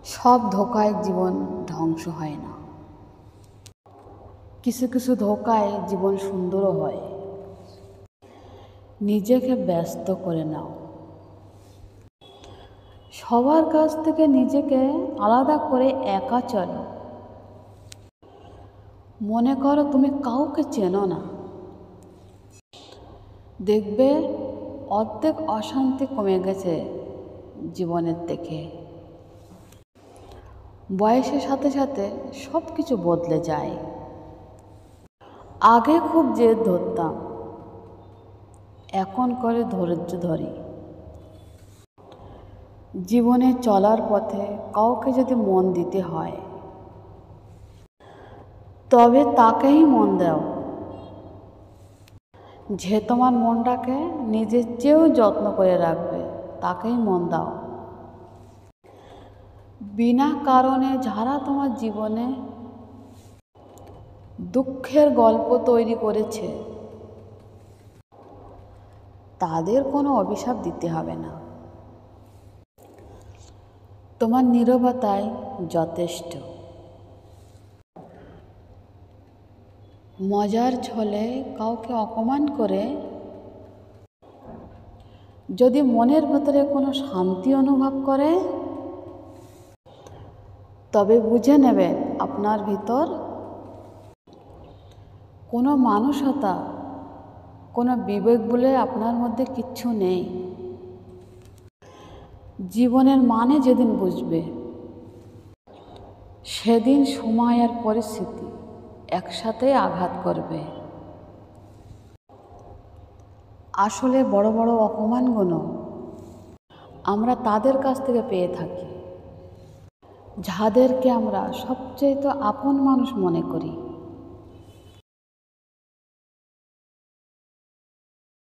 সব ধোঁকায় জীবন ধ্বংস হয় না, কিছু কিছু ধোঁকায় জীবন সুন্দরও হয়। নিজেকে ব্যস্ত করে নাও, সবার কাছ থেকে নিজেকে আলাদা করে একা চলো। মনে করো তুমি কাউকে চেনো না, দেখবে অর্ধেক অশান্তি কমে গেছে জীবনের থেকে। বয়সের সাথে সাথে সব কিছু বদলে যায়। আগে খুব জেদ ধরতাম, এখন করে ধৈর্য ধরি। জীবনে চলার পথে কাউকে যদি মন দিতে হয়, তবে তাকেই মন দাও, যে তোমার মনটাকে নিজের চেয়েও যত্ন করে রাখবে, তাকেই মন দাও। বিনা কারণে যারা তোমার জীবনে দুঃখের গল্প তৈরি করেছে, তাদের কোনো অভিশাপ দিতে হবে না। তোমার নীরবতাই যথেষ্ট। মজার ছলে কাউকে অপমান করে যদি মনের ভেতরে কোনো শান্তি অনুভব করে, তবে বুঝে নেবেন আপনার ভিতর কোনো মানসতা, কোনো বিবেক বলে আপনার মধ্যে কিচ্ছু নেই। জীবনের মানে যেদিন বুঝবে, সেদিন সময় আর পরিস্থিতি একসাথে আঘাত করবে। আসলে বড় বড় অপমানগুলো আমরা তাদের কাছ থেকে পেয়ে থাকি, যাদেরকে আমরা সবচেয়ে আপন মানুষ মনে করি।